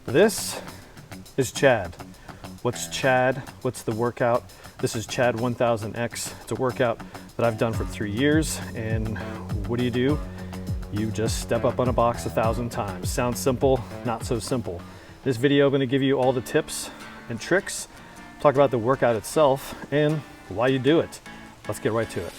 This is CHAD. What's CHAD? What's the workout? This is CHAD1000X. It's a workout that I've done for 3 years. And what do? You just step up on a box 1,000 times. Sounds simple, not so simple. This video, I'm going to give you all the tips and tricks, talk about the workout itself, and why you do it. Let's get right to it.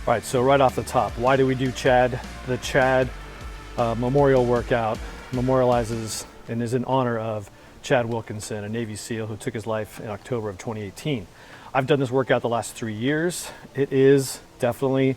All right, so right off the top, why do we do CHAD? The CHAD memorial workout memorializes and is in honor of Chad Wilkinson, a Navy SEAL who took his life in October of 2018. I've done this workout the last 3 years. It is definitely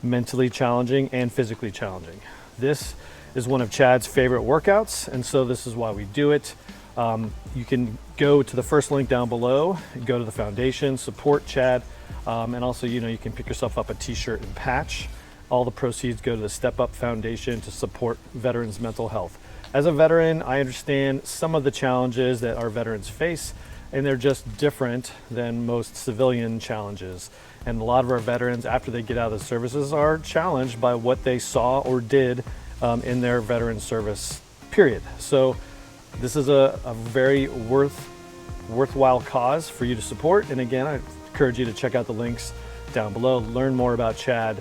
mentally challenging and physically challenging. This is one of Chad's favorite workouts, and so this is why we do it. You can go to the first link down below, go to the foundation, support Chad, and also, you can pick yourself up a t-shirt and patch. All the proceeds go to the Step Up Foundation to support veterans' mental health. As a veteran, I understand some of the challenges that our veterans face, and they're just different than most civilian challenges. And a lot of our veterans, after they get out of the services, are challenged by what they saw or did in their veteran service period. So this is a very worthwhile cause for you to support. And again, I encourage you to check out the links down below, learn more about Chad,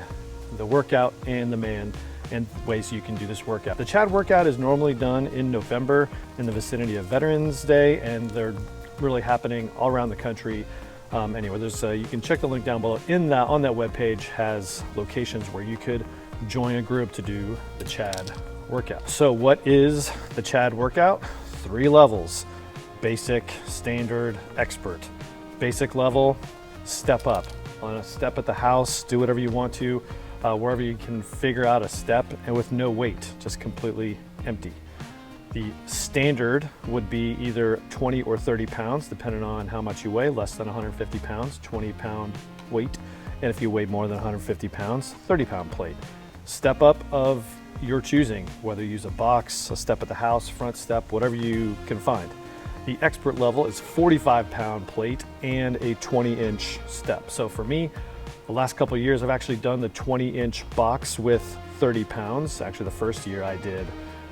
the workout, and the man, and ways you can do this workout. The CHAD workout is normally done in November in the vicinity of Veterans Day, and they're really happening all around the country. Anyway, there's you can check the link down below. On that webpage has locations where you could join a group to do the CHAD workout. So what is the CHAD workout? 3 levels: basic, standard, expert. Basic level, step up. On a step at the house, do whatever you want to, wherever you can figure out a step, and with no weight, just completely empty. The standard would be either 20 or 30 pounds, depending on how much you weigh. Less than 150 pounds, 20-pound weight. And if you weigh more than 150 pounds, 30-pound plate. Step up of your choosing, whether you use a box, a step at the house, front step, whatever you can find. The expert level is 45-pound plate and a 20-inch step. So for me, the last couple of years, I've actually done the 20-inch box with 30 pounds. Actually, the first year I did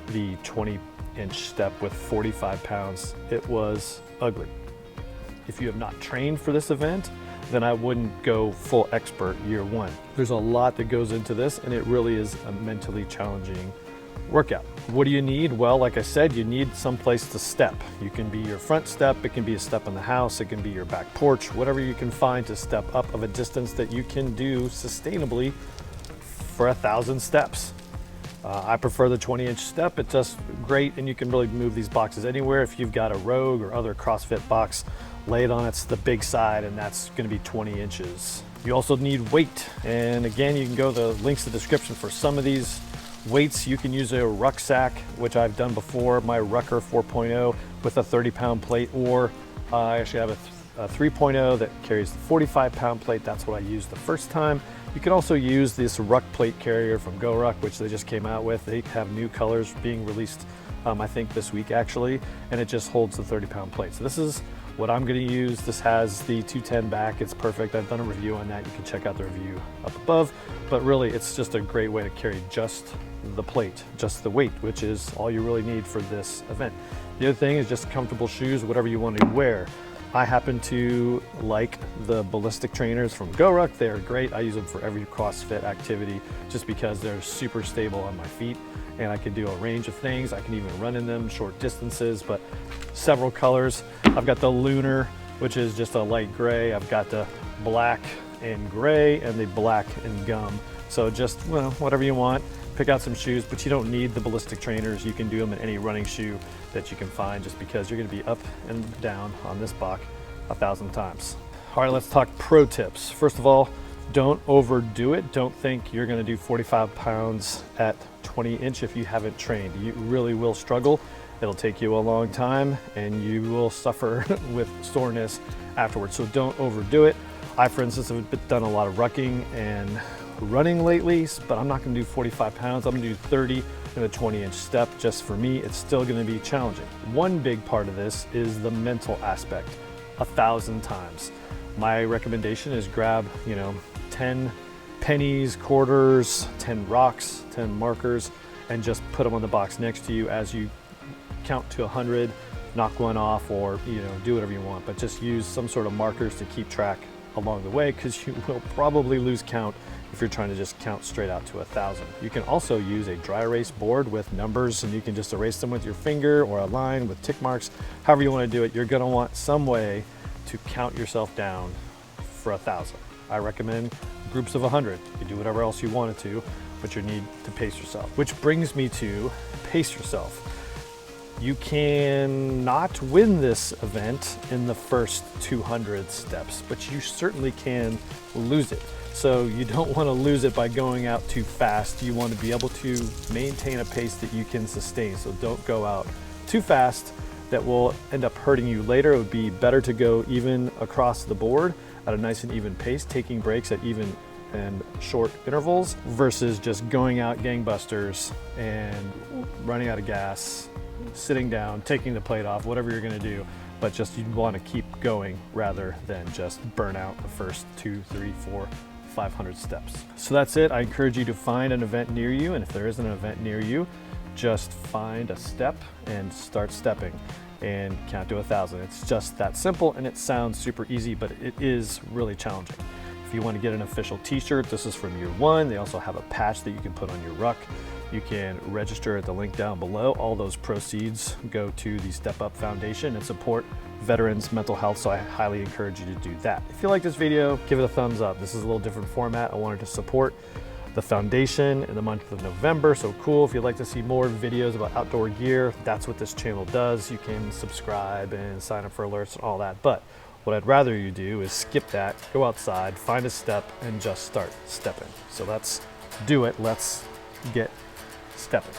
the 20-inch step with 45 pounds. It was ugly. If you have not trained for this event, then I wouldn't go full expert year one. There's a lot that goes into this, and it really is a mentally challenging workout. What do you need? Well, like I said, you need some place to step. You can be your front step, it can be a step in the house, it can be your back porch, whatever you can find to step up of a distance that you can do sustainably for 1,000 steps. I prefer the 20-inch step. It's just great, and you can really move these boxes anywhere. If you've got a Rogue or other CrossFit box, lay it on its the big side, and that's going to be 20 inches. You also need weight, and again, you can go to the links in the description for some of these weights. You can use a rucksack, which I've done before, my Rucker 4.0 with a 30-pound plate, or I actually have a 3.0 that carries the 45-pound plate. That's what I used the first time. You can also use this ruck plate carrier from GoRuck, which they just came out with. They have new colors being released, I think this week actually, and it just holds the 30-pound plate. So this is what I'm going to use. This has the 210 back. It's perfect. I've done a review on that. You can check out the review up above, but really it's just a great way to carry just the plate, just the weight, which is all you really need for this event. The other thing is just comfortable shoes, whatever you want to wear. I happen to like the ballistic trainers from GoRuck. They're great. I use them for every CrossFit activity just because they're super stable on my feet, and I can do a range of things. I can even run in them short distances, but several colors. I've got the Lunar, which is just a light gray. I've got the black and gray and the black and gum. So just, well, whatever you want. Pick out some shoes, but you don't need the ballistic trainers. You can do them in any running shoe that you can find, just because you're going to be up and down on this box 1,000 times. All right, let's talk pro tips. First of all, don't overdo it. Don't think you're going to do 45 pounds at 20-inch if you haven't trained. You really will struggle. It'll take you a long time, and you will suffer with soreness afterwards. So don't overdo it. I, for instance, have done a lot of rucking and running lately, but I'm not going to do 45 pounds. I'm going to do 30 in a 20-inch step. Just for me, it's still going to be challenging. One big part of this is the mental aspect. 1,000 times. My recommendation is grab, 10 pennies, quarters, 10 rocks, 10 markers, and just put them on the box next to you as you count to 100, knock one off, or do whatever you want, but just use some sort of markers to keep track along the way, because you will probably lose count if you're trying to just count straight out to 1,000. You can also use a dry erase board with numbers, and you can just erase them with your finger or a line with tick marks. However you want to do it, you're going to want some way to count yourself down for 1,000. I recommend groups of 100. You can do whatever else you wanted to, but you need to pace yourself. Which brings me to pace yourself. You cannot win this event in the first 200 steps, but you certainly can lose it. So you don't want to lose it by going out too fast. You want to be able to maintain a pace that you can sustain. So don't go out too fast. That will end up hurting you later. It would be better to go even across the board at a nice and even pace, taking breaks at even and short intervals, versus just going out gangbusters and running out of gas, sitting down, taking the plate off, whatever you're going to do. But just you want to keep going rather than just burn out the first 2, 3, 4, 500 steps. So that's it. I encourage you to find an event near you, and if there isn't an event near you, just find a step and start stepping and count to 1,000. It's just that simple, and it sounds super easy, but it is really challenging. If you want to get an official t-shirt, this is from year 1. They also have a patch that you can put on your ruck. You can register at the link down below. All those proceeds go to the Step Up Foundation and support veterans' mental health, so I highly encourage you to do that. If you like this video, give it a thumbs up. This is a little different format. I wanted to support the foundation in the month of November, so cool. If you'd like to see more videos about outdoor gear, that's what this channel does. You can subscribe and sign up for alerts and all that, but what I'd rather you do is skip that, go outside, find a step, and just start stepping. So let's do it. Let's get stepping.